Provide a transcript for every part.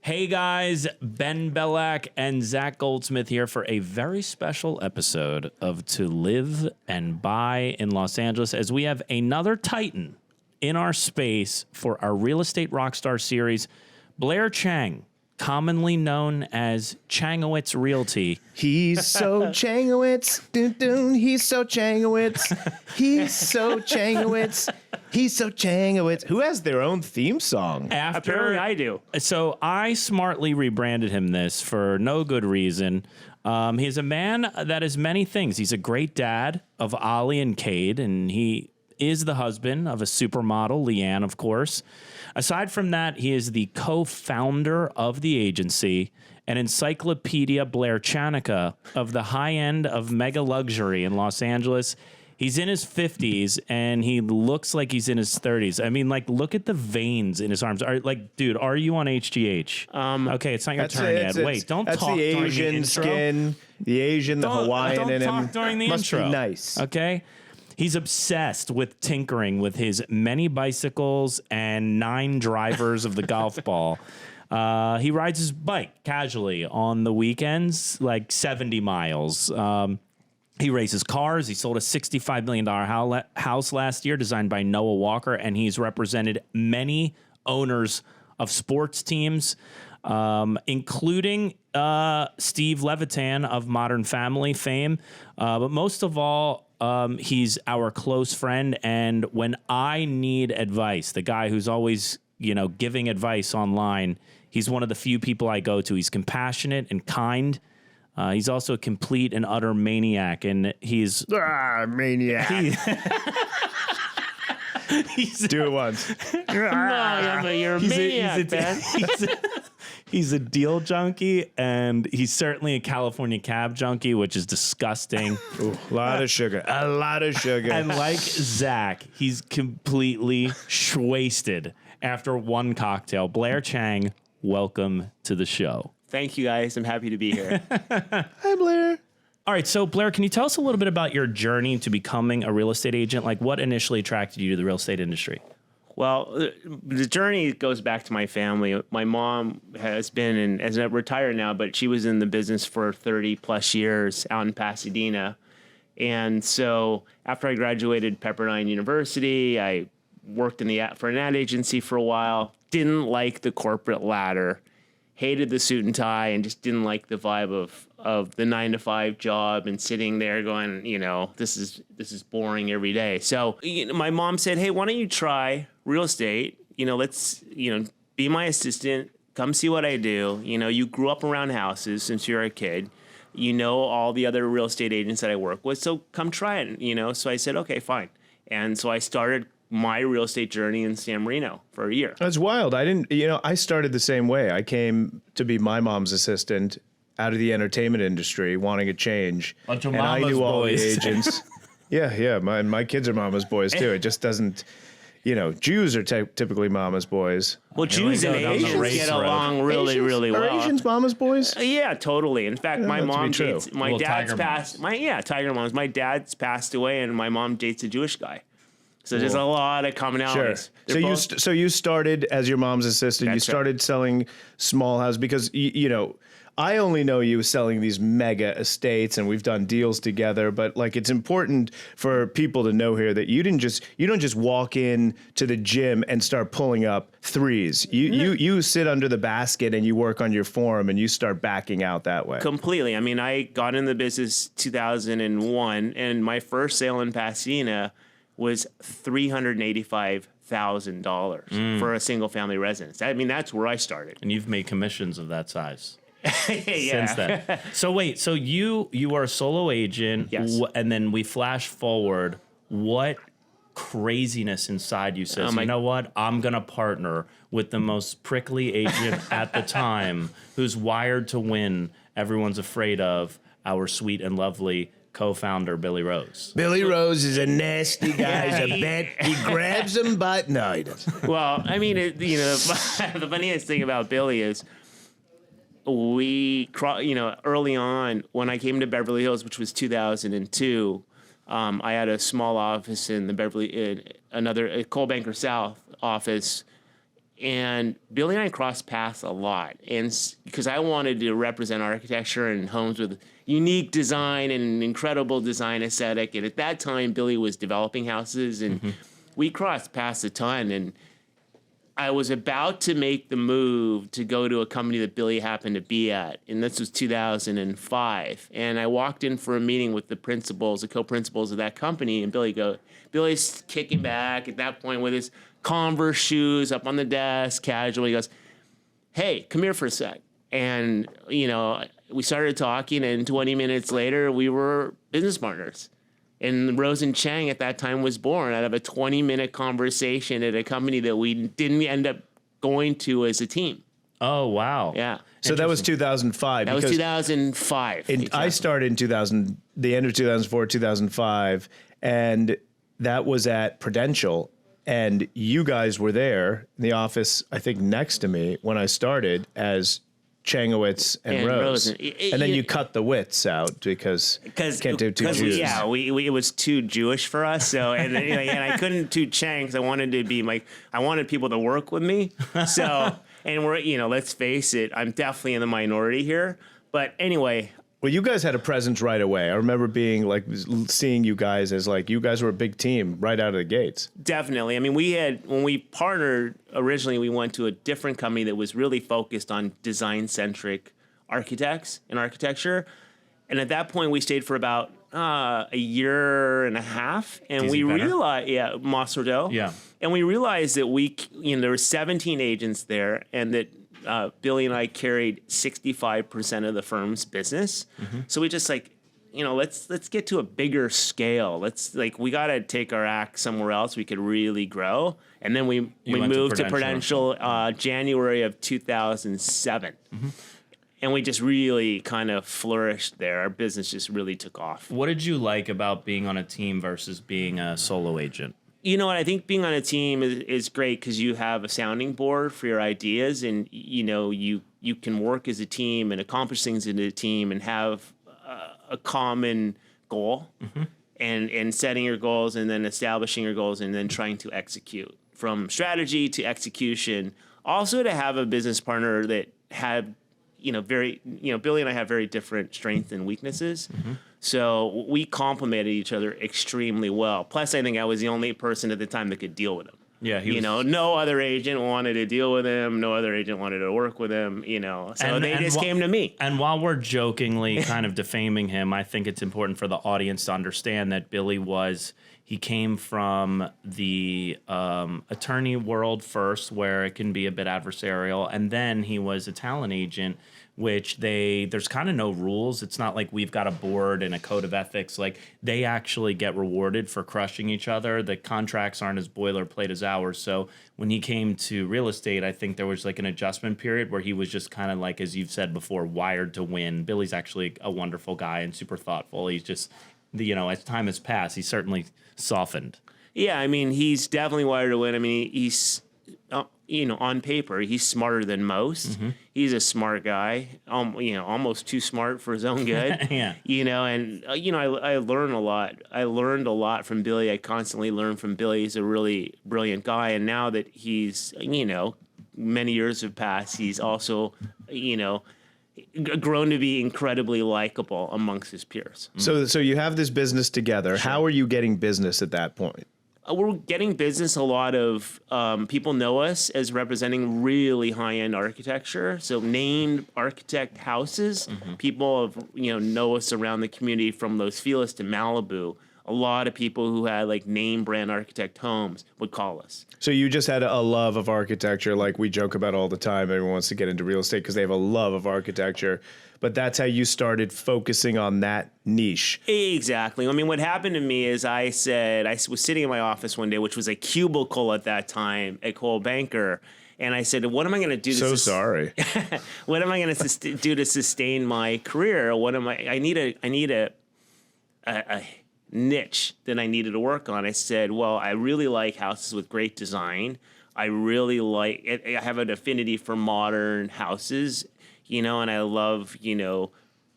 Hey guys, Ben Bellack and Zach Goldsmith here for a very special episode of To Live and Buy in Los Angeles, as we have another Titan in our space for our Real Estate Rockstar series, Blair Chang, commonly known as Changowitz Realty. He's so Changowitz, dun, he's so Changowitz, he's so Changowitz, he's so Changowitz. Who has their own theme song? Apparently I do. So I smartly rebranded him this for no good reason. He's a man that is many things. He's a great dad of Ollie and Cade, and he is the husband of a supermodel, Leanne, of course. Aside from that, he is the co-founder of the agency, an encyclopedia Blair Chanica of the high end of mega luxury in Los Angeles. He's in his 50s, and he looks like he's in his 30s. I mean, like, look at the veins in his arms. Dude, are you on HGH? Okay, it's not your turn yet. Wait, don't talk during the intro. That's the Asian skin, the Asian, the Hawaiian in him. Don't talk during the intro. Must be nice. Okay? He's obsessed with tinkering with his many bicycles and 9 drivers of the golf ball. He rides his bike casually on the weekends, like 70 miles. He races cars. He sold a $65 million house last year designed by Noah Walker, and he's represented many owners of sports teams, including Steve Levitan of Modern Family fame. But most of all, he's our close friend, and when I need advice, the guy who's always, giving advice online, he's one of the few people I go to. He's compassionate and kind. He's also a complete and utter maniac, and he's... maniac. Do it once. You're a maniac, man. He's a deal junkie, and he's certainly a California cab junkie, which is disgusting. Ooh, a lot of sugar. And like Zach, he's completely wasted after one cocktail. Blair Chang, welcome to the show. Thank you, guys. I'm happy to be here. Hi, Blair. All right, so Blair, can you tell us a little bit about your journey to becoming a real estate agent? Like, what initially attracted you to the real estate industry? Well, the journey goes back to my family. My mom has been retired now, but she was in the business for 30 plus years out in Pasadena. And so after I graduated Pepperdine University, I worked for an ad agency for a while, didn't like the corporate ladder, hated the suit and tie, and just didn't like the vibe of the 9-to-5 job and sitting there going, this is boring every day. So my mom said, hey, why don't you try real estate? Let's, be my assistant, come see what I do. You grew up around houses since you were a kid. All the other real estate agents that I work with, so come try it, So I said, okay, fine. And so I started my real estate journey in San Marino for a year. That's wild. I started the same way. I came to be my mom's assistant out of the entertainment industry, wanting a change. Bunch of and I mama's knew all the boys. agents. Yeah. My kids are mama's boys too. It just doesn't, Jews are typically mama's boys. Well, Jews and Asians get along really, really well. Are Asians mama's boys? Yeah, totally. In fact, my mom dates, my dad's passed, Tiger moms. My dad's passed away, and my mom dates a Jewish guy. So there's a lot of commonalities. Sure. So you started as your mom's assistant. That's you started selling small houses because I only know you selling these mega estates, and we've done deals together. But it's important for people to know here that you don't just walk in to the gym and start pulling up threes. You sit under the basket and you work on your form and you start backing out that way. Completely. I mean, I got in the business 2001, and my first sale in Pasadena was $385,000 for a single family residence. I mean, that's where I started. And you've made commissions of that size. Yeah. Since then. So wait, so you are a solo agent, yes. And then we flash forward. What craziness inside you says, you know what? I'm going to partner with the most prickly agent at the time who's wired to win. Everyone's afraid of, our sweet and lovely co-founder, Billy Rose. Billy Rose is a nasty guy. He's a bet. He grabs them, but no, he doesn't. Well, I mean, the funniest thing about Billy is early on when I came to Beverly Hills, which was 2002, I had a small office in the Coal Banker South office, And Billy and I crossed paths a lot, and because I wanted to represent architecture and homes with unique design and incredible design aesthetic. And at that time, Billy was developing houses, and we crossed paths a ton. And I was about to make the move to go to a company that Billy happened to be at, and this was 2005. And I walked in for a meeting with the co-principals of that company, and Billy's kicking back at that point with his Converse shoes up on the desk, casual. He goes, "Hey, come here for a sec." And, we started talking, and 20 minutes later, we were business partners. And Blair Chang at that time was born out of a 20-minute conversation at a company that we didn't end up going to as a team. Oh, wow. Yeah. So that was 2005. That was 2005. I started in the end of 2004, 2005, and that was at Prudential. And you guys were there in the office, I think, next to me when I started as Changowitz and Rose. And then you cut the Witz out because can't do two Jews. Yeah, it was too Jewish for us. So and I couldn't do Chang because I wanted to be I wanted people to work with me. So and we're let's face it, I'm definitely in the minority here. But anyway. Well, you guys had a presence right away. I remember seeing you guys as you guys were a big team right out of the gates. Definitely. I mean, when we partnered originally, we went to a different company that was really focused on design-centric architects and architecture. And at that point, we stayed for about a year and a half, and we realized, Moss Rodot. Yeah. And we realized that there were 17 agents there, and that Billy and I carried 65% of the firm's business. So we just let's get to a bigger scale. We got to take our act somewhere else we could really grow. And then we moved to Prudential January of 2007. And we just really kind of flourished there. Our business just really took off. What did you like about being on a team versus being a solo agent? You know what? I think being on a team is great because you have a sounding board for your ideas, and you can work as a team and accomplish things in a team and have a common goal, and setting your goals and then establishing your goals and then trying to execute from strategy to execution. Also, to have a business partner that had Billy and I have very different strengths and weaknesses. So we complemented each other extremely well. Plus, I think I was the only person at the time that could deal with him. Yeah, no other agent wanted to deal with him. No other agent wanted to work with him. So they just came to me. And while we're jokingly kind of defaming him, I think it's important for the audience to understand that Billy he came from the attorney world first, where it can be a bit adversarial, and then he was a talent agent, which there's kind of no rules. It's not like we've got a board and a code of ethics. They actually get rewarded for crushing each other. The contracts aren't as boilerplate as ours. So when he came to real estate, I think there was an adjustment period where he was just kind of as you've said before, wired to win. Billy's actually a wonderful guy and super thoughtful. He's just, as time has passed, he's certainly softened. Yeah, I mean, he's definitely wired to win. I mean, he's on paper, he's smarter than most. He's a smart guy, almost too smart for his own good. Yeah. I learn a lot. I learned a lot from Billy. I constantly learn from Billy. He's a really brilliant guy. And now that he's, many years have passed, he's also, grown to be incredibly likable amongst his peers. So you have this business together. Sure. How are you getting business at that point? We're getting business. A lot of people know us as representing really high-end architecture. So named architect houses. People know us around the community from Los Feliz to Malibu. A lot of people who had name brand architect homes would call us. So you just had a love of architecture, like we joke about all the time. Everyone wants to get into real estate because they have a love of architecture. But that's how you started focusing on that niche. Exactly. I mean, what happened to me is I was sitting in my office one day, which was a cubicle at that time at Cole Banker. And I said, what am I going to do? Sorry. What am I going to do to sustain my career? I need a niche that I needed to work on. I said, well, I really like houses with great design. I have an affinity for modern houses, and I love,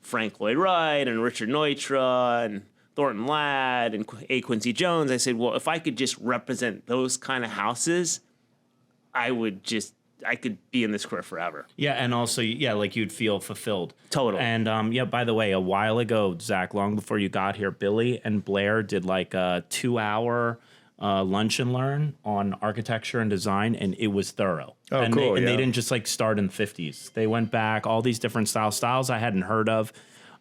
Frank Lloyd Wright and Richard Neutra and Thornton Ladd and A. Quincy Jones. I said, well, if I could just represent those kind of houses, I could be in this career forever. Yeah, and also, like you'd feel fulfilled. Totally. And by the way, a while ago, Zach, long before you got here, Billy and Blair did like a 2-hour lunch and learn on architecture and design, and it was thorough. Oh, and cool. They didn't just like start in the 50s. They went back, all these different styles I hadn't heard of.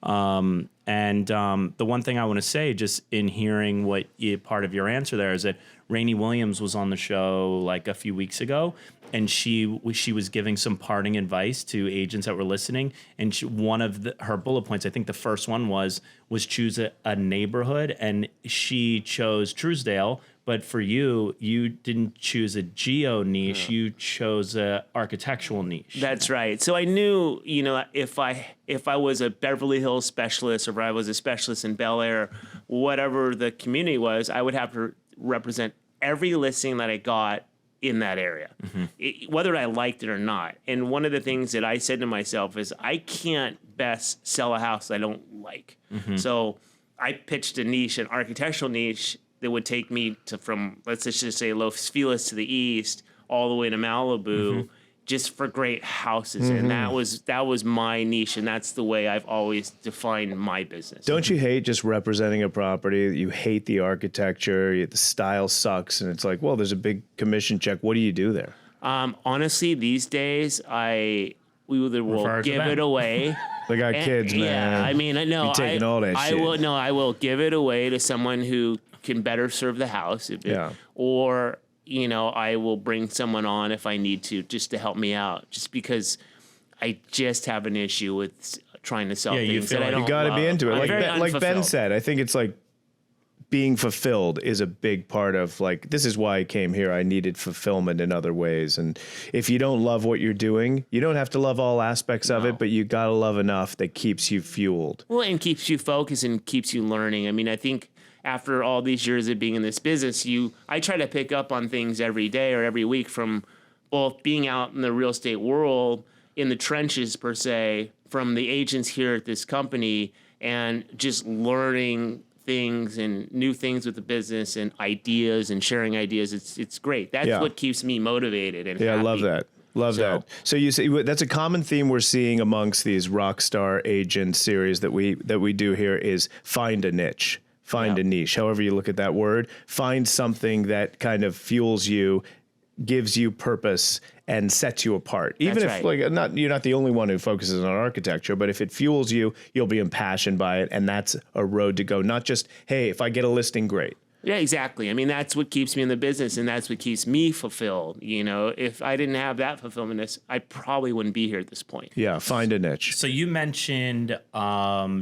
The one thing I want to say, just in hearing what part of your answer there, is that Rainey Williams was on the show like a few weeks ago, and she was giving some parting advice to agents that were listening. And one of her bullet points, I think the first one was choose a neighborhood, and she chose Truesdale. But for you didn't choose a geo niche; you chose a architectural niche. That's right. So I knew, if I was a Beverly Hills specialist, or if I was a specialist in Bel Air, whatever the community was, I would have to represent every listing that I got in that area, whether I liked it or not. And one of the things that I said to myself is, I can't best sell a house I don't like. So I pitched a niche, an architectural niche, that would take me from, let's just say, Los Feliz to the east, all the way to Malibu, just for great houses. And that was my niche, and that's the way I've always defined my business. Don't you hate just representing a property? You hate the architecture, the style sucks, and it's like, well, there's a big commission check. What do you do there? Honestly, these days, we either will give it away. They got kids, man. Yeah, I mean, no, You're taking all that shit. I will give it away to someone who can better serve the house. Or, I will bring someone on if I need to, just to help me out, just because I just have an issue with trying to sell things that I don't You got to be into it. Like Ben said, I think it's like being fulfilled is a big part of, like, this is why I came here. I needed fulfillment in other ways. And if you don't love what you're doing, you don't have to love all aspects of it, but you got to love enough that keeps you fueled. Well, and keeps you focused and keeps you learning. I mean, I think after all these years of being in this business, I try to pick up on things every day or every week, from both being out in the real estate world, in the trenches per se, from the agents here at this company, and just learning things and new things with the business and ideas and sharing ideas. It's great. That's what keeps me motivated and happy. I love that. Love that. So you see, that's a common theme we're seeing amongst these Rockstar agent series that we do here, is find a niche. Find a niche, however you look at that word. Find something that kind of fuels you, gives you purpose, and sets you apart. Even if you're not the only one who focuses on architecture, but if it fuels you, you'll be impassioned by it, and that's a road to go. Not just, hey, if I get a listing, great. Yeah, exactly. I mean, that's what keeps me in the business, and that's what keeps me fulfilled. If I didn't have that fulfillment, I probably wouldn't be here at this point. Yeah, find a niche. So you mentioned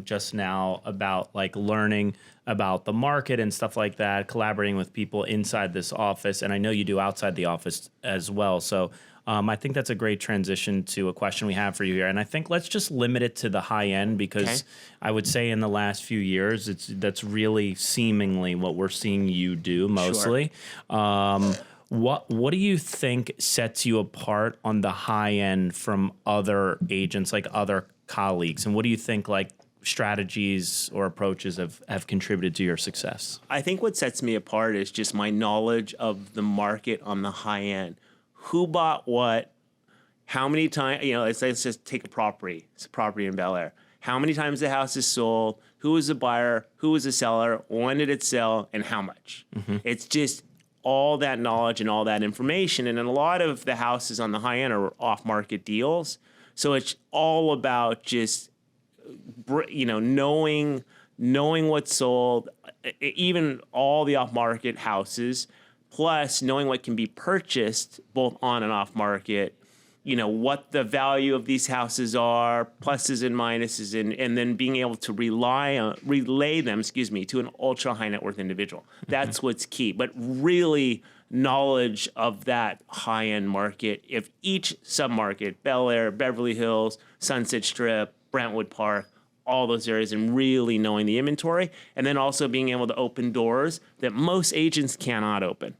just now about like learning about the market and stuff like that, collaborating with people inside this office, and I know you do outside the office as well. So I think that's a great transition to a question we have for you here. And I think let's just limit it to the high end, because I would say in the last few years, that's really seemingly what we're seeing you do mostly. Sure. What do you think sets you apart on the high end from other agents, like other colleagues? And what do you think like strategies or approaches have contributed to your success? I think what sets me apart is just my knowledge of the market on the high end. Who bought what? How many times? Let's just take a property. It's a property in Bel Air. How many times the house is sold? Who was the buyer? Who was the seller? When did it sell? And how much? It's just all that knowledge and all that information. And then a lot of the houses on the high end are off-market deals. So it's all about just knowing what's sold, even all the off-market houses, plus knowing what can be purchased both on and off market, what the value of these houses are, pluses and minuses, and then being able to relay them to an ultra high net worth individual. That's what's key. But really knowledge of that high end market, if each submarket, Bel Air, Beverly Hills, Sunset Strip, Brentwood Park, all those areas, and really knowing the inventory, and then also being able to open doors that most agents cannot open.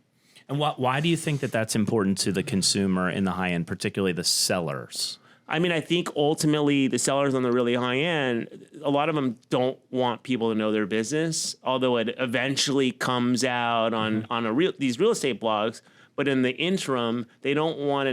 And why do you think that that's important to the consumer in the high end, particularly the sellers? I mean, I think ultimately the sellers on the really high end, a lot of them don't want people to know their business, although it eventually comes out on these real estate blogs. But in the interim, they don't want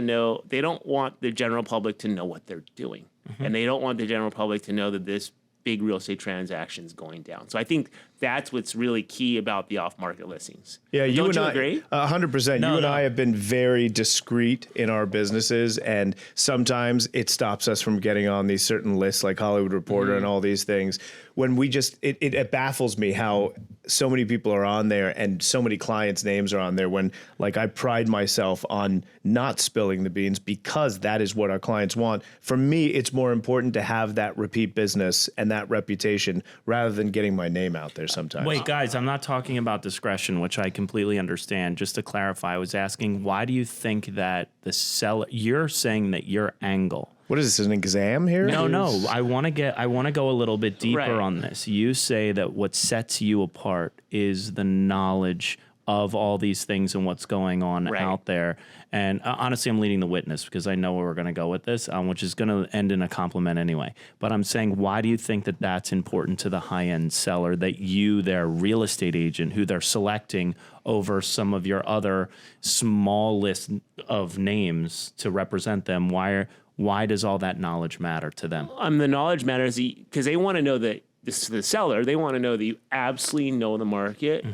the general public to know what they're doing. And they don't want the general public to know that this big real estate transaction is going down. So I think that's what's really key about the off-market listings. Yeah, you Don't and you I agree? 100%. You and I have been very discreet in our businesses, and sometimes it stops us from getting on these certain lists like Hollywood Reporter and all these things. When we just, it baffles me how so many people are on there and so many clients' names are on there when, like, I pride myself on not spilling the beans because that is what our clients want. For me, it's more important to have that repeat business and that reputation rather than getting my name out there sometimes. Wait, guys, I'm not talking about discretion, which I completely understand. Just to clarify, I was asking, why do you think that the seller, you're saying that your angle. What is this, an exam here? No. I want to go a little bit deeper Right. on this. You say that what sets you apart is the knowledge of all these things and what's going on Right. out there. And honestly, I'm leading the witness because I know where we're going to go with this, which is going to end in a compliment anyway. But I'm saying, why do you think that that's important to the high-end seller, that you, their real estate agent, who they're selecting over some of your other small list of names to represent them? Why does all that knowledge matter to them? The knowledge matters because they want to know that this is the seller. They want to know that you absolutely know the market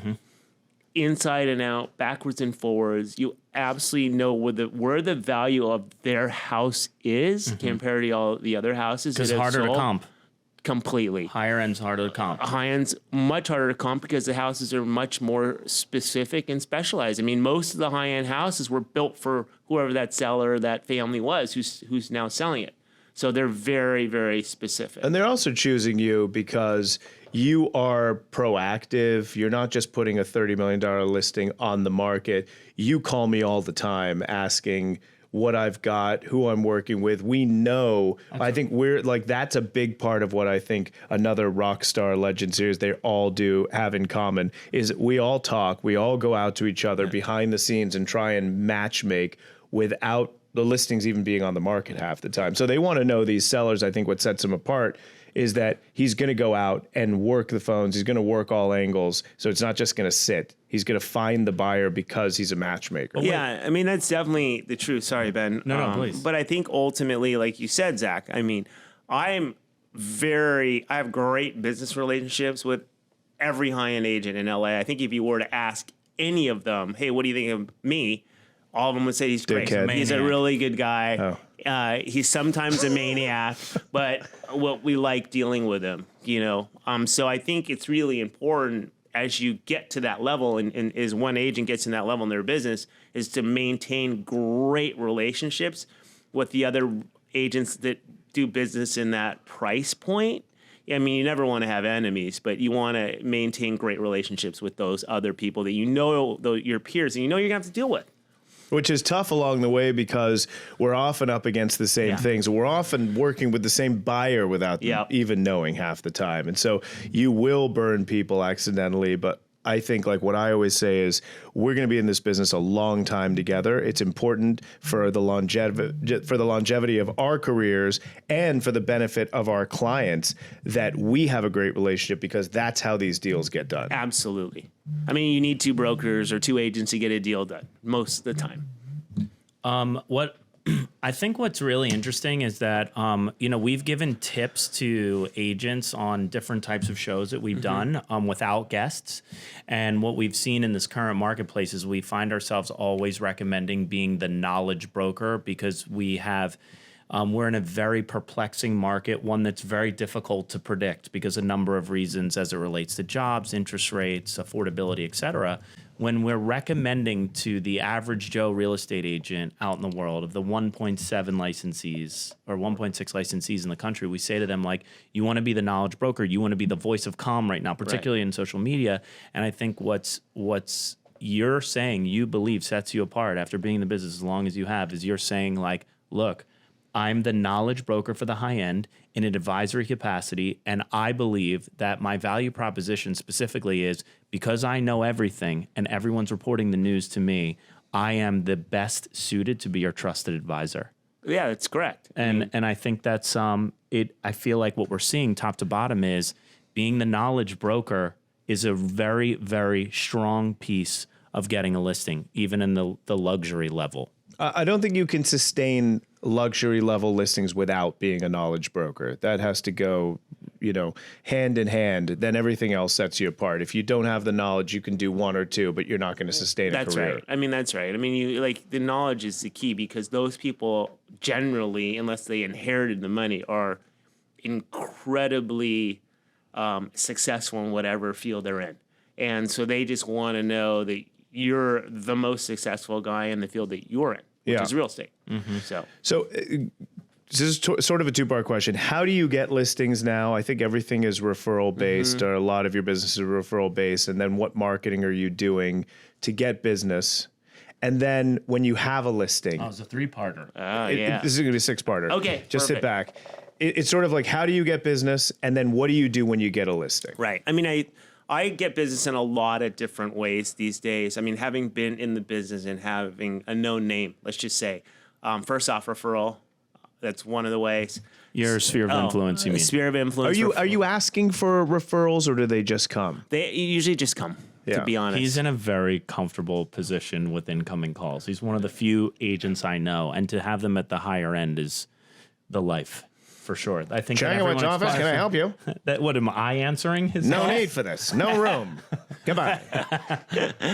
inside and out, backwards and forwards. You absolutely know where the value of their house is compared to all the other houses. Because harder to comp. Completely. Higher end's harder to comp. High end's much harder to comp because the houses are much more specific and specialized. I mean, most of the high end houses were built for whoever that seller or that family was who's now selling it. So they're very, very specific. And they're also choosing you because you are proactive. You're not just putting a $30 million listing on the market. You call me all the time asking what I've got, who I'm working with. We know, I think we're like, that's a big part of what I think another Rockstar Legend series, they all do have in common is we all talk, we all go out to each other behind the scenes and try and match make without the listings even being on the market half the time. So they want to know these sellers. I think what sets them apart is that he's going to go out and work the phones. He's going to work all angles. So it's not just going to sit. He's going to find the buyer because he's a matchmaker. Yeah, I mean, that's definitely the truth. Sorry, Ben. No, please. But I think ultimately, like you said, Zach, I mean, I have great business relationships with every high-end agent in LA. I think if you were to ask any of them, hey, what do you think of me? All of them would say he's great. Dickhead. He's a really good guy. Oh. He's sometimes a maniac, but what we like dealing with him, you know. So I think it's really important as you get to that level, and as one agent gets in that level in their business, is to maintain great relationships with the other agents that do business in that price point. I mean, you never want to have enemies, but you want to maintain great relationships with those other people that you know, your peers, and you know you're going to have to deal with. Which is tough along the way because we're often up against the same things. We're often working with the same buyer without them even knowing half the time. And so you will burn people accidentally. But I think, like what I always say is, we're going to be in this business a long time together. It's important for the longevity of our careers and for the benefit of our clients that we have a great relationship, because that's how these deals get done. Absolutely. I mean, you need two brokers or two agents to get a deal done most of the time. What I think what's really interesting is that, we've given tips to agents on different types of shows that we've done without guests. And what we've seen in this current marketplace is we find ourselves always recommending being the knowledge broker because we have we're in a very perplexing market, one that's very difficult to predict because a number of reasons as it relates to jobs, interest rates, affordability, et cetera. When we're recommending to the average Joe real estate agent out in the world of the 1.7 licensees or 1.6 licensees in the country, we say to them, like, you want to be the knowledge broker. You want to be the voice of calm right now, particularly in social media. And I think what's you're saying you believe sets you apart after being in the business as long as you have is you're saying, like, look, I'm the knowledge broker for the high end in an advisory capacity, and I believe that my value proposition specifically is because I know everything and everyone's reporting the news to me, I am the best suited to be your trusted advisor. Yeah, that's correct. And I think that's it. I feel like what we're seeing top to bottom is being the knowledge broker is a very, very strong piece of getting a listing, even in the luxury level. I don't think you can sustain luxury level listings without being a knowledge broker. That has to go, hand in hand. Then everything else sets you apart. If you don't have the knowledge, you can do one or two, but you're not going to sustain a career. Right. I mean, that's right. I mean, the knowledge is the key, because those people generally, unless they inherited the money, are incredibly successful in whatever field they're in. And so they just want to know that you're the most successful guy in the field that you're in, which is real estate. Mm-hmm. So this is sort of a two-part question. How do you get listings now? I think everything is referral-based, or a lot of your business is referral-based. And then what marketing are you doing to get business? And then when you have a listing. Oh, it's a 3-parter. This is going to be a 6-parter. Okay, just perfect. sit back. It's sort of like, how do you get business? And then what do you do when you get a listing? Right. I mean, I get business in a lot of different ways these days. I mean, having been in the business and having a known name, let's just say, first off, referral. That's one of the ways. Your sphere of influence, you mean? Sphere of influence. Are you asking for referrals, or do they just come? They usually just come, to be honest. He's in a very comfortable position with incoming calls. He's one of the few agents I know, and to have them at the higher end is the life. For sure. I think Chang, which office? Can I help you? What am I answering? No need for this. No room. Goodbye.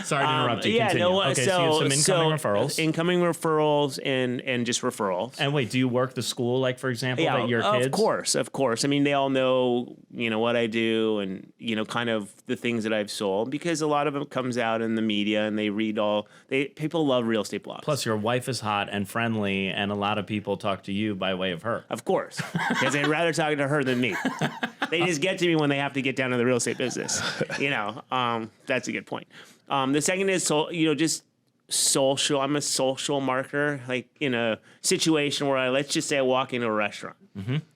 Sorry to interrupt you. Continue. Okay, so you have some incoming referrals. Incoming referrals and just referrals. And wait, do you work the school, like, for example, that your kids? Of course. I mean, they all know, what I do and, kind of the things that I've sold, because a lot of it comes out in the media and they read people love real estate blogs. Plus, your wife is hot and friendly, and a lot of people talk to you by way of her. Of course. Because they'd rather talk to her than me. They just get to me when they have to get down to the real estate business. That's a good point. The second is, just social. I'm a social marketer. Like in a situation where let's just say I walk into a restaurant,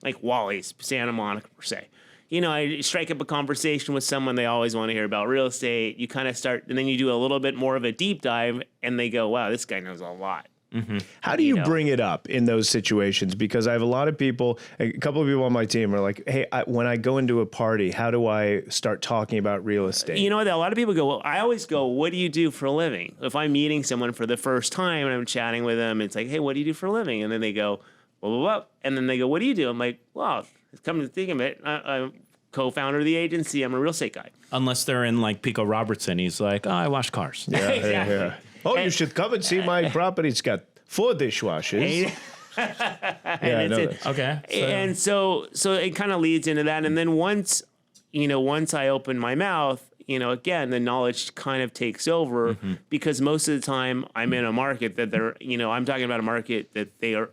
like Wally's, Santa Monica, per se. I strike up a conversation with someone. They always want to hear about real estate. You kind of start, and then you do a little bit more of a deep dive, and they go, wow, this guy knows a lot. Mm-hmm. How do you bring it up in those situations? Because I have a lot of people, a couple of people on my team are like, hey, when I go into a party, how do I start talking about real estate? A lot of people go, well, I always go, what do you do for a living? If I'm meeting someone for the first time and I'm chatting with them, it's like, hey, what do you do for a living? And then they go, blah, blah, blah. And then they go, what do you do? I'm like, well, come to think of it, I'm co-founder of the agency. I'm a real estate guy. Unless they're in like Pico Robertson. He's like, oh, I wash cars. Yeah, exactly. Yeah. Oh, you should come and see my property. It's got 4 dishwashers. Okay. And so it kind of leads into that. And then once I open my mouth, again, the knowledge kind of takes over, because most of the time I'm in a market that I'm talking about a market that they're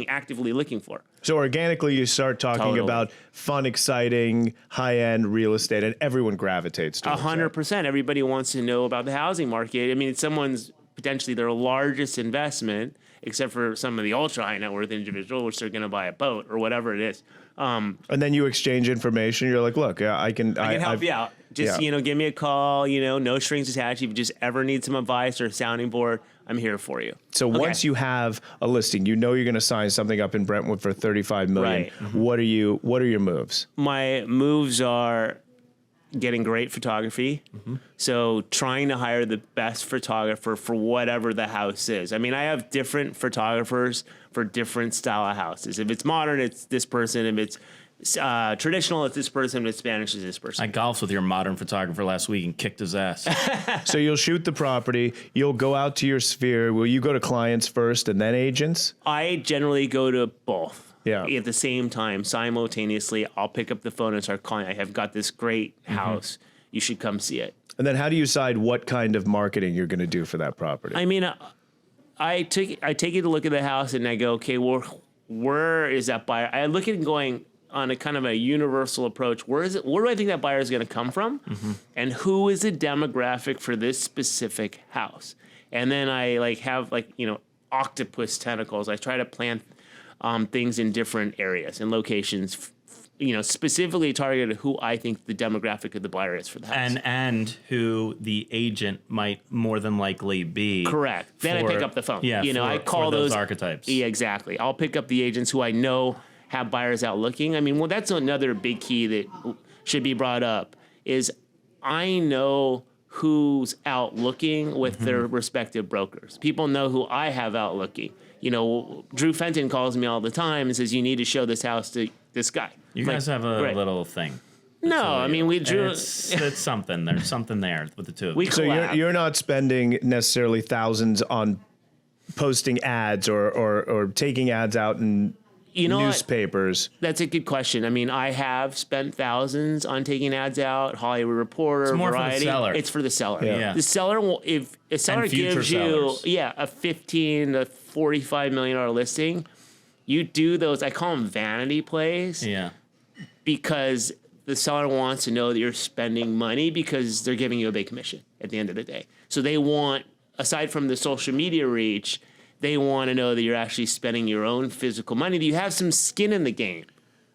actively looking for. So organically, you start talking about fun, exciting, high-end real estate, and everyone gravitates to it. 100%. Everybody wants to know about the housing market. I mean, it's someone's potentially their largest investment, except for some of the ultra high net worth individuals, which they're going to buy a boat or whatever it is. And then you exchange information. You're like, look, I can help you out. Just, give me a call, no strings attached. If you just ever need some advice or a sounding board, I'm here for you. So once you have a listing, you're going to sign something up in Brentwood for $35 million. Right. What are your moves? My moves are getting great photography. So trying to hire the best photographer for whatever the house is. I mean, I have different photographers for different style of houses. If it's modern, it's this person. If it's traditional, it's this person. If it's Spanish, it's this person. I golfed with your modern photographer last week and kicked his ass. So you'll shoot the property. You'll go out to your sphere. Will you go to clients first and then agents? I generally go to both. Yeah. At the same time, simultaneously, I'll pick up the phone and start calling. I have got this great house. You should come see it. And then how do you decide what kind of marketing you're going to do for that property? I mean, I take it to look at the house and I go, okay, well, where is that buyer? I look at it going on a kind of a universal approach. Where do I think that buyer is going to come from? And who is the demographic for this specific house? And then I have octopus tentacles. I try to plant things in different areas and locations, specifically targeted who I think the demographic of the buyer is for the house. And who the agent might more than likely be. Correct. Then I pick up the phone. Yeah, I call those archetypes. Yeah, exactly. I'll pick up the agents who I know have buyers out looking. I mean, that's another big key that should be brought up is I know who's out looking with their respective brokers. People know who I have out looking. You know, Drew Fenton calls me all the time and says, you need to show this house to this guy. You guys have a little thing. No, I mean, we drew. It's something. There's something there with the two of We you. So you're not spending necessarily thousands on posting ads or taking ads out in newspapers. That's a good question. I mean, I have spent thousands on taking ads out, Hollywood Reporter, It's more Variety. for the seller. It's for the seller. Yeah. The seller will, if a seller future gives you, sellers. a $15 to $45 million listing, you do those, I call them vanity plays. Yeah. Because the seller wants to know that you're spending money because they're giving you a big commission at the end of the day. So they want, aside from the social media reach, they want to know that you're actually spending your own physical money, that you have some skin in the game.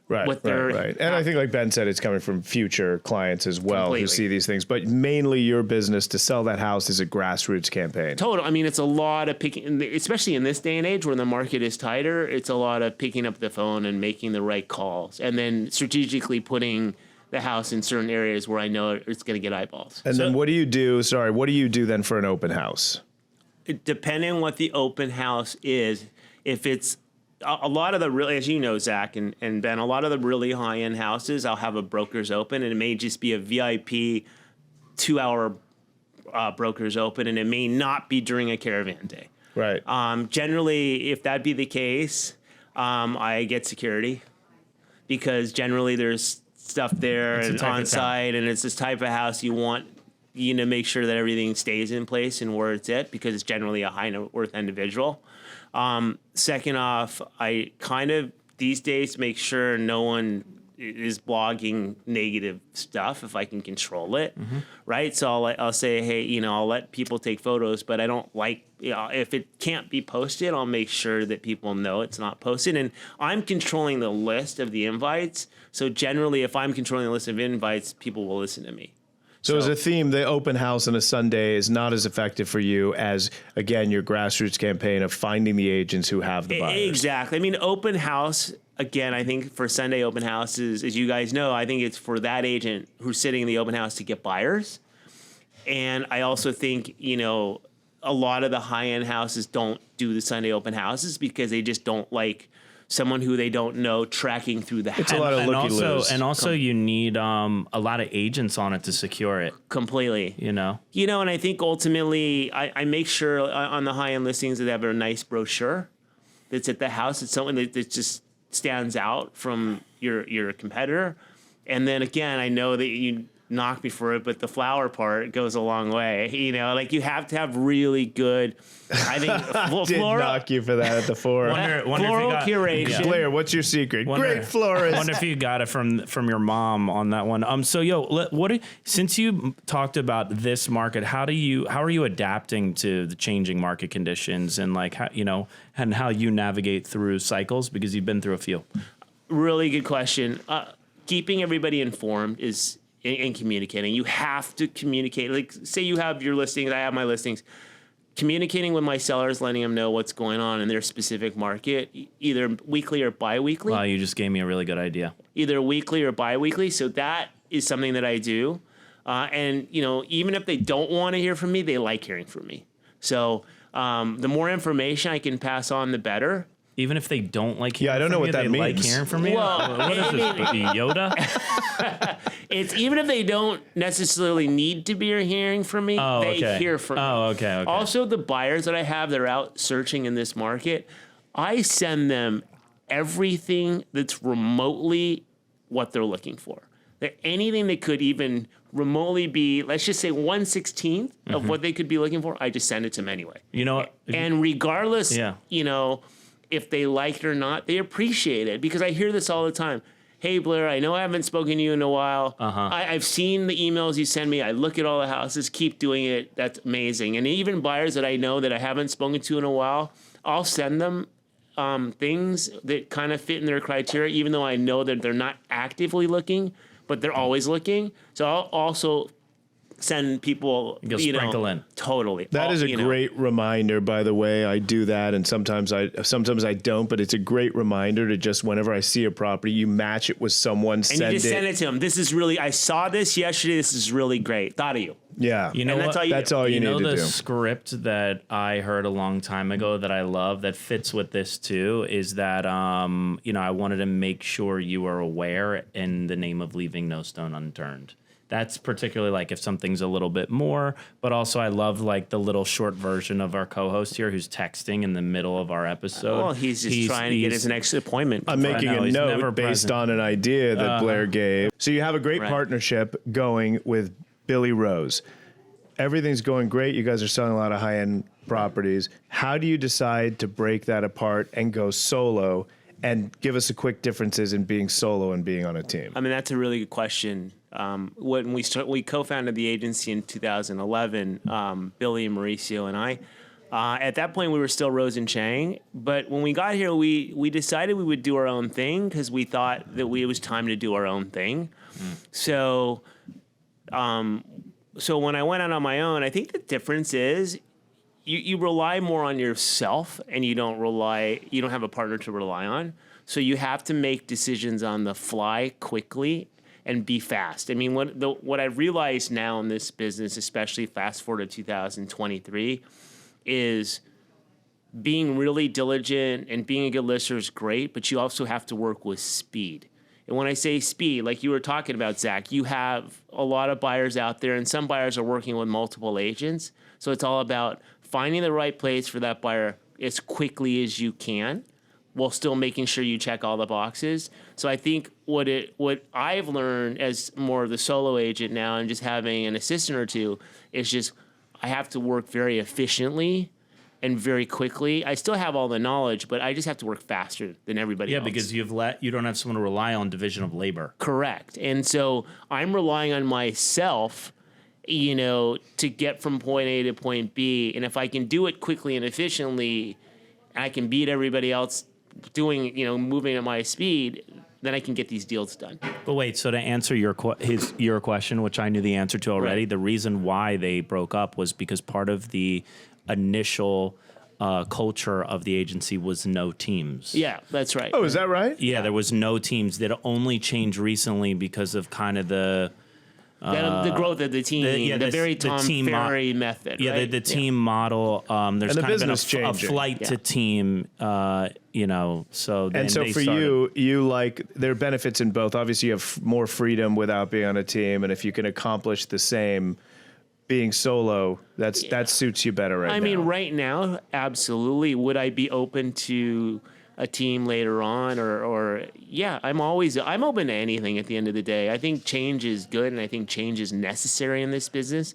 Right. And I think, like Ben said, it's coming from future clients as well who see these things. But mainly your business to sell that house is a grassroots campaign. Total. I mean, it's a lot of picking, especially in this day and age where the market is tighter, it's a lot of picking up the phone and making the right calls and then strategically putting the house in certain areas where I know it's going to get eyeballs. And then what do you do then for an open house? Depending on what the open house is, if it's a lot of the really, as you know, Zach and Ben, a lot of the really high-end houses, I'll have a broker's open, and it may just be a VIP 2-hour broker's open, and it may not be during a caravan day. Right. Generally, if that be the case, I get security because generally there's stuff there and on site, and it's this type of house you want. You know, make sure that everything stays in place and where it's at because it's generally a high net worth individual. Second off, I kind of these days make sure no one is blogging negative stuff if I can control it, right? So I'll say, hey, you know, I'll let people take photos, but I don't like, you know, if it can't be posted, I'll make sure that people know it's not posted. And I'm controlling the list of the invites. So generally, if I'm controlling the list of invites, people will listen to me. So as a theme, the open house on a Sunday is not as effective for you as, again, your grassroots campaign of finding the agents who have the buyers. Exactly. I mean, open house, again, I think for Sunday open houses, as you guys know, I think it's for that agent who's sitting in the open house to get buyers. And I also think, you know, a lot of the high-end houses don't do the Sunday open houses because they just don't like someone who they don't know tracking through the house. It's a lot of looky-loos. And also you need a lot of agents on it to secure it. Completely. You know? And I think ultimately I make sure on the high-end listings that they have a nice brochure that's at the house. It's something that just stands out from your competitor. And then again, I know that you knock me for it, but the flower part goes a long way. You know, like you have to have really good, I think, Did knock you for that at the forum. floral curation. Yeah. Blair, what's your secret? Great florist. I wonder if you got it from your mom on that one. So since you talked about this market, how are you adapting to the changing market conditions and like how, you know, and how you navigate through cycles because you've been through a few? Really good question. Keeping everybody informed is in communicating. You have to communicate. Like, say you have your listings, I have my listings. Communicating with my sellers, letting them know what's going on in their specific market, either weekly or bi-weekly. Wow, you just gave me a really good idea. Either weekly or bi-weekly. So that is something that I do. And, you know, even if they don't want to hear from me, they like hearing from me. So the more information I can pass on, the better. Even if they don't like hearing I don't know what that they means. like hearing from me? Well, what is this, Yoda? It's even if they don't necessarily need to be hearing from me, they hear from me. Okay. Also, the buyers that I have that are out searching in this market, I send them everything that's remotely what they're looking for. Anything that could even remotely be, let's just say 1/16 of what they could be looking for, I just send it to them anyway. You know what? And regardless, you know, if they like it or not, they appreciate it because I hear this all the time. Hey, Blair, I know I haven't spoken to you in a while. I've seen the emails you send me. I look at all the houses. Keep doing it. That's amazing. And even buyers that I know that I haven't spoken to in a while, I'll send them things that kind of fit in their criteria, even though I know that they're not actively looking, but they're always looking. So I'll also send people, sprinkle in. Totally. That is a great reminder, by the way. I do that, and sometimes I don't, but it's a great reminder to just, whenever I see a property, you match it with someone, and you just send it to them. This is really, I saw this yesterday. This is really great. Thought of you. Yeah. You know And what? that's all you need to the do. script that I heard a long time ago that I love that fits with this too is that I wanted to make sure you are aware in the name of leaving no stone unturned. That's particularly like if something's a little bit more, but also I love like the little short version of our co-host here who's texting in the middle of our episode. Well, he's just trying to get his next appointment. I'm making know, a he's never note based present. on an idea that Blair gave. So you have a great Right. partnership going with Billy Rose. Everything's going great. You guys are selling a lot of high-end properties. How do you decide to break that apart and go solo? And give us a quick differences in being solo and being on a team. I mean, that's a really good question. When we co-founded the agency in 2011, Billy and Mauricio and I. At that point, we were still Rose and Chang. But when we got here, we decided we would do our own thing because we thought that it was time to do our own thing. So when I went out on my own, I think the difference is you rely more on yourself and you don't have a partner to rely on. So you have to make decisions on the fly quickly and be fast. I mean, what I've realized now in this business, especially fast forward to 2023, is being really diligent and being a good listener is great, but you also have to work with speed. And when I say speed, like you were talking about, Zach, you have a lot of buyers out there, and some buyers are working with multiple agents. So it's all about finding the right place for that buyer as quickly as you can, while still making sure you check all the boxes. So I think what I've learned as more of the solo agent now and just having an assistant or two is just I have to work very efficiently and very quickly. I still have all the knowledge, but I just have to work faster than everybody else. Yeah, because you don't have someone to rely on division of labor. Correct. And so I'm relying on myself, to get from point A to point B. And if I can do it quickly and efficiently, I can beat everybody else doing, moving at my speed, then I can get these deals done. But wait, so to answer your question, which I knew the answer to already, Right. the reason why they broke up was because part of the initial culture of the agency was no teams. Yeah, that's right. Oh, is that right? Yeah, there was no teams. That only changed recently because of kind of the The growth of the team, the very Tom Ferry method. Yeah, right? the team model. There's And the kind of been business a changing. flight to team. So And so they for started- you like there are benefits in both. Obviously, you have more freedom without being on a team, and if you can accomplish the same being solo, that suits you better right now. I mean, right now, absolutely. Would I be open to a team later on, or yeah, I'm open to anything at the end of the day. I think change is good, and I think change is necessary in this business.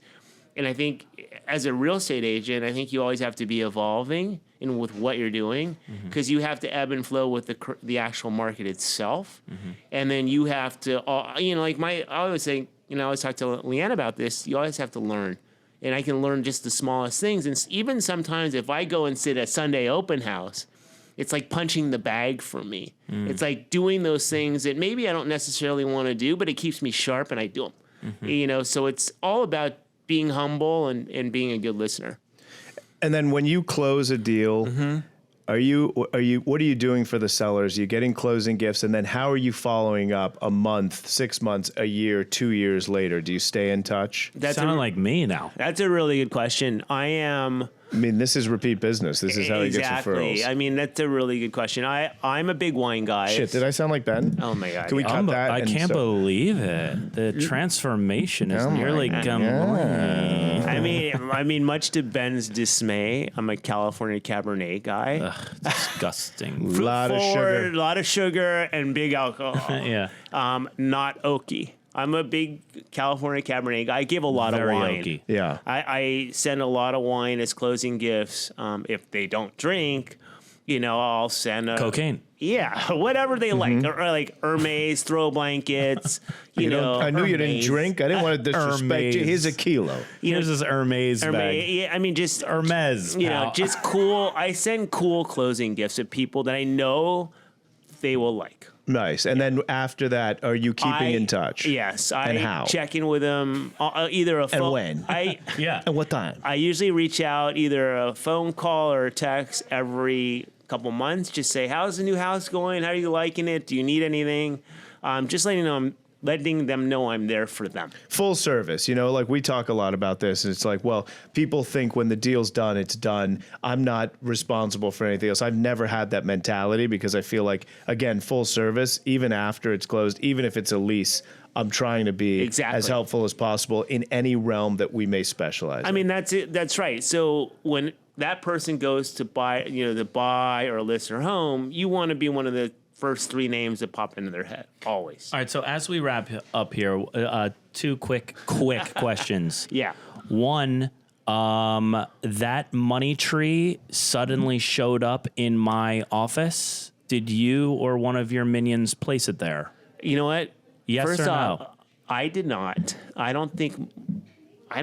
And I think as a real estate agent, I think you always have to be evolving in with what you're doing, because you have to ebb and flow with the actual market itself, and then you have to, I always say, I always talk to Leanne about this. You always have to learn, and I can learn just the smallest things. And even sometimes, if I go and sit at Sunday open house, it's like punching the bag for me. It's like doing those things that maybe I don't necessarily want to do, but it keeps me sharp, and I do them. So it's all about being humble and being a good listener. And then when you close a deal, what are you doing for the sellers? Are you getting closing gifts, and then how are you following up a month, 6 months, a year, 2 years later? Do you stay in touch? That's sounding like me now. That's a really good question. I mean, this is repeat business. This is how he gets referrals. I mean, that's a really good question. I'm a big wine guy. Shit, did I sound like Ben? Oh my God. Can we cut that? I and can't so- believe it. The transformation is Oh my nearly God. complete. I mean, much to Ben's dismay, I'm a California Cabernet guy. Ugh, disgusting. Lot of sugar. A lot of sugar and big alcohol. Yeah. Not oaky. I'm a big California Cabernet guy. I give a lot Very of wine. oaky. Yeah. I send a lot of wine as closing gifts. If they don't drink, I'll send Cocaine. Yeah, whatever they like, or like Hermes throw blankets. I knew you didn't Hermes. drink. I didn't want to disrespect you. Hermes. Here's a kilo. Here's this Hermes Hermes. bag. Yeah, I mean, just Hermes. pal. just cool. I send cool closing gifts to people that I know they will like. Nice. And then after that, are you keeping in touch? Yes, And how? check in with them. Either a phone. when? Yeah. And what time? I usually reach out either a phone call or a text every couple months. Just say, how's the new house going? How are you liking it? Do you need anything? Just letting them know letting them know I'm there for them. Full service, like we talk a lot about this. And it's like, well, people think when the deal's done, it's done. I'm not responsible for anything else. I've never had that mentality because I feel like, again, full service, even after it's closed, even if it's a lease, I'm trying to be as helpful as possible in any realm that we may specialize. I mean, that's it. That's right. So when that person goes to buy, to buy or list their home, you want to be one of the first 3 names that pop into their head, always. All right, so as we wrap up here, 2 quick questions. Yeah. One, that money tree suddenly showed up in my office. Did you or one of your minions place it there? You know what? Yes First or no? off, I did not. I'm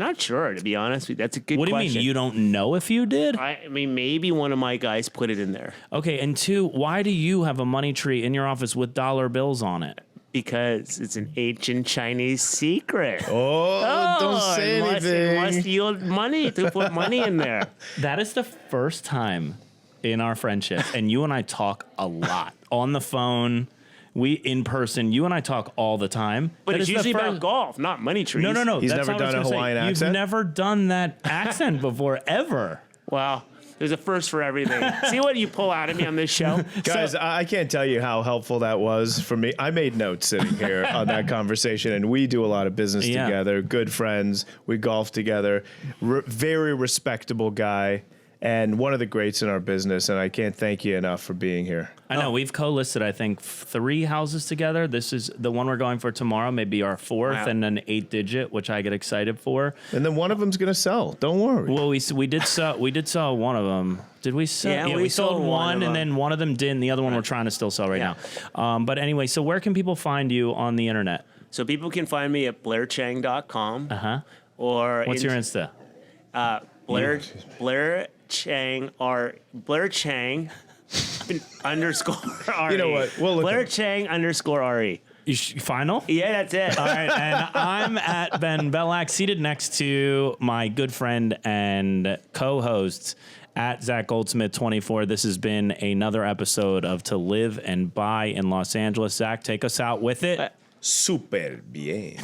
not sure, to be honest with you. That's a good question. What do you mean? You don't know if you did? I mean, maybe one of my guys put it in there. Okay, and 2, why do you have a money tree in your office with dollar bills on it? Because it's an ancient Chinese secret. Don't say anything. It must yield money to put money in there. That is the first time in our friendship, and you and I talk a lot on the phone. We in person, you and I talk all the time. But that it's usually about golf, not money trees. No. He's That's never not what I was done a gonna Hawaiian say. accent? You've never done that accent before, ever. Wow. There's a first for everything. See what you pull out of me on this show? Guys, I can't tell you how helpful that was for me. I made notes sitting here on that conversation, and we do a lot of business together. Good friends. We golf together. Very respectable guy, and one of the greats in our business, and I can't thank you enough for being here. I know. We've co-listed, I think, 3 houses together. This is the one we're going for tomorrow, maybe our 4th, and an 8-digit, which I get excited for. And then one of them's going to sell. Don't worry. Well, we did sell one of them. Did we sell? Yeah, we sold one, of and then one of them didn't. The other one we're trying to still sell right now. But anyway, so where can people find you on the internet? So people can find me at blairchang.com. Uh-huh. Or What's your Insta? Blair Chang underscore RE. You know what? We'll look Blair Chang underscore RE. Final? Yeah, that's it. All right, and I'm at Ben Bellac, seated next to my good friend and co-host at Zach Goldsmith 24. This has been another episode of To Live and Buy in Los Angeles. Zach, take us out with it. Super bien.